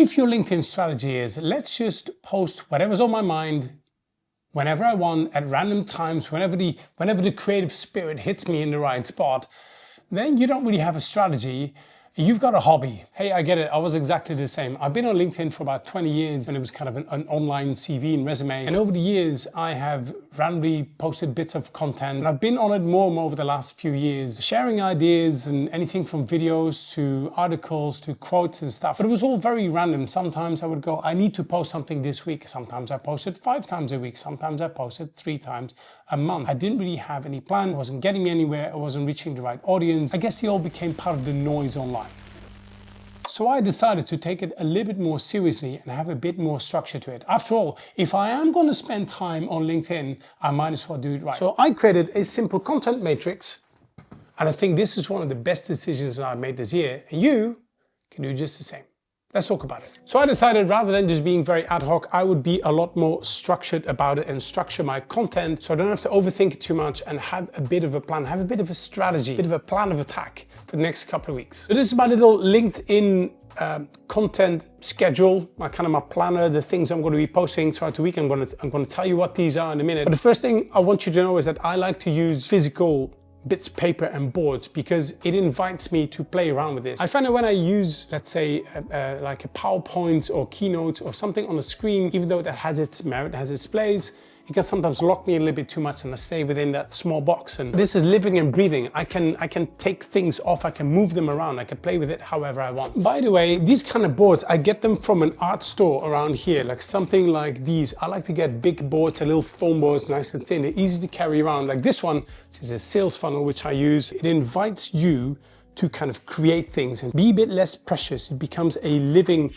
If your LinkedIn strategy is, let's just post whatever's on my mind, whenever I want, at random times, whenever the creative spirit hits me in the right spot, then you don't really have a strategy. You've got a hobby. Hey, I get it. I was exactly the same. I've been on LinkedIn for about 20 years and it was kind of an online CV and resume. And over the years, I have randomly posted bits of content. And I've been on it more and more over the last few years, sharing ideas and anything from videos to articles to quotes and stuff. But it was all very random. Sometimes I would go, I need to post something this week. Sometimes I posted 5 times a week. Sometimes I posted 3 times a month. I didn't really have any plan. It wasn't getting me anywhere. I wasn't reaching the right audience. I guess it all became part of the noise online. So I decided to take it a little bit more seriously and have a bit more structure to it. After all, if I am going to spend time on LinkedIn, I might as well do it right. So I created a simple content matrix, and I think this is one of the best decisions I've made this year, and you can do just the same. Let's talk about it. So I decided rather than just being very ad hoc, I would be a lot more structured about it and structure my content so I don't have to overthink it too much and have a bit of a plan, have a bit of a strategy, a bit of a plan of attack for the next couple of weeks. So this is my little LinkedIn content schedule, my planner, the things I'm going to be posting throughout the week. I'm going to tell you what these are in a minute. But the first thing I want you to know is that I like to use physical bits, paper and boards, because it invites me to play around with this. I find that when I use, let's say, like a PowerPoint or Keynote or something on the screen, even though that has its merit, has its place, it can sometimes lock me a little bit too much and I stay within that small box. And this is living and breathing. I can take things off, I can move them around, I can play with it however I want. By the way, these kind of boards, I get them from an art store around here, like something like these. I like to get big boards, little foam boards, nice and thin. They're easy to carry around. Like this one, which is a sales funnel, which I use. It invites you to kind of create things and be a bit less precious. It becomes a living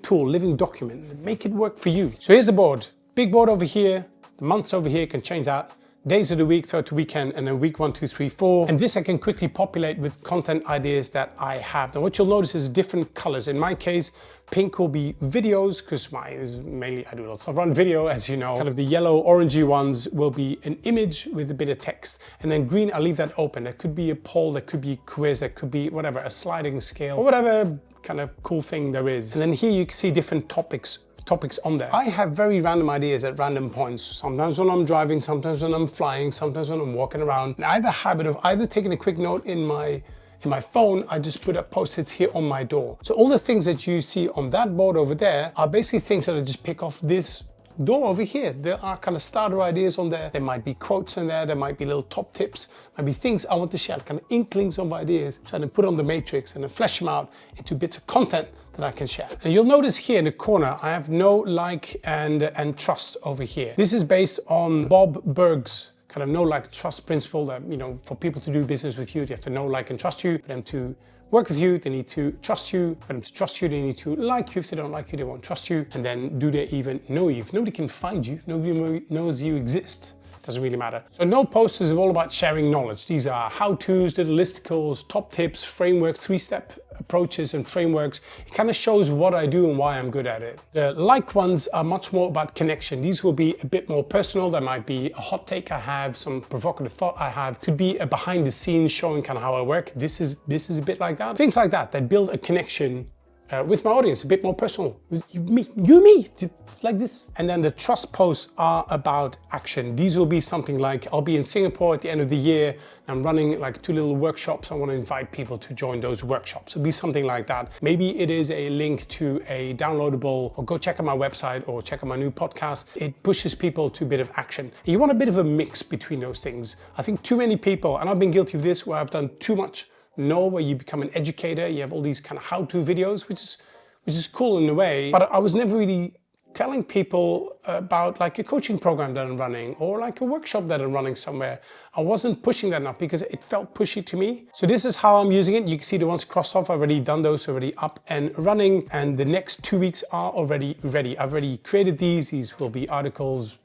tool, living document. Make it work for you. So here's the board. Big board over here, the months over here, can change that. Days of the week, throughout the weekend, and then week 1, 2, 3, 4. And this I can quickly populate with content ideas that I have. Now what you'll notice is different colors. In my case, pink will be videos, because mine is mainly, I do lots of run video, as you know. Kind of the yellow, orangey ones will be an image with a bit of text. And then green, I'll leave that open. That could be a poll, that could be a quiz, that could be whatever, a sliding scale, or whatever kind of cool thing there is. And then here you can see different topics on there. I have very random ideas at random points. Sometimes when I'm driving, sometimes when I'm flying, sometimes when I'm walking around. And I have a habit of either taking a quick note in my phone, I just put up post-its here on my door. So all the things that you see on that board over there are basically things that I just pick off this door over here. There are kind of starter ideas on there. There might be quotes in there. There might be little top tips. Might be things I want to share, kind of inklings of ideas. Trying to put on the matrix and then flesh them out into bits of content that I can share. And you'll notice here in the corner, I have no like and trust over here. This is based on Bob Burg's kind of know, like, trust principle that, you know, for people to do business with you, they have to know, like, and trust you. For them to work with you, they need to trust you. For them to trust you, they need to like you. If they don't like you, they won't trust you. And then do they even know you? If nobody can find you, nobody knows you exist. Doesn't really matter. So no post is all about sharing knowledge. These are how-tos, little listicles, top tips, frameworks, 3-step approaches and frameworks. It kind of shows what I do and why I'm good at it. The like ones are much more about connection. These will be a bit more personal. There might be a hot take I have, some provocative thought I have. Could be a behind the scenes showing kind of how I work. This is a bit like that. Things like that build a connection with my audience, a bit more personal. Me, like this. And then the trust posts are about action. These will be something like, I'll be in Singapore at the end of the year. I'm running like 2 little workshops. I want to invite people to join those workshops. It'll be something like that. Maybe it is a link to a downloadable, or go check out my website or check out my new podcast. It pushes people to a bit of action. You want a bit of a mix between those things. I think too many people, and I've been guilty of this, where I've done too much where you become an educator, you have all these kind of how-to videos, which is cool in a way, but I was never really telling people about like a coaching program that I'm running or like a workshop that I'm running somewhere. I wasn't pushing that enough because it felt pushy to me. So this is how I'm using it. You can see the ones crossed off. I've already done those, already up and running, and the next 2 weeks are already ready. I've already created these. These will be articles,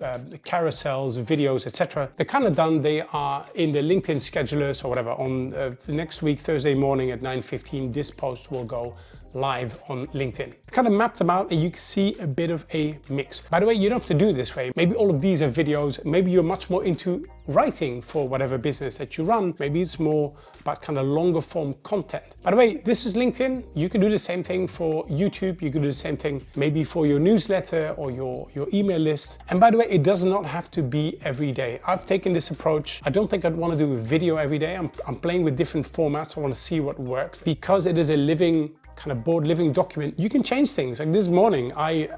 carousels, videos, etc. They're kind of done. They are in the LinkedIn schedulers or whatever. On the next week, Thursday morning at 9:15, this post will go live on LinkedIn. I kind of mapped them out and you can see a bit of a mix. By the way, you don't have to do it this way. Maybe all of these are videos. Maybe you're much more into writing for whatever business that you run. Maybe it's more about kind of longer form content. By the way, this is LinkedIn. You can do the same thing for YouTube. You can do the same thing maybe for your newsletter or your email list. And by the way, it does not have to be every day. I've taken this approach. I don't think I'd want to do a video every day. I'm playing with different formats. I want to see what works. Because it is a living kind of board, living document, you can change things. Like this morning, I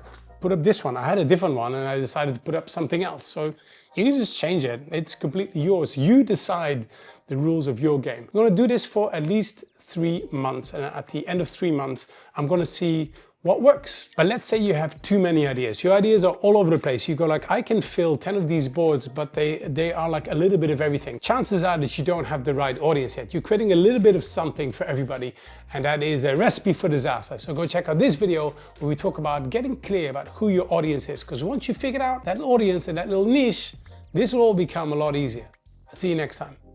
put up this one. I had a different one and I decided to put up something else. So you can just change it. It's completely yours. You decide the rules of your game. I'm going to do this for at least 3 months. And at the end of 3 months, I'm going to see what works. But let's say you have too many ideas. Your ideas are all over the place. You go like, I can fill 10 of these boards, but they are like a little bit of everything. Chances are that you don't have the right audience yet. You're creating a little bit of something for everybody, and that is a recipe for disaster. So go check out this video where we talk about getting clear about who your audience is. Because once you figure out that audience and that little niche, this will all become a lot easier. I'll see you next time.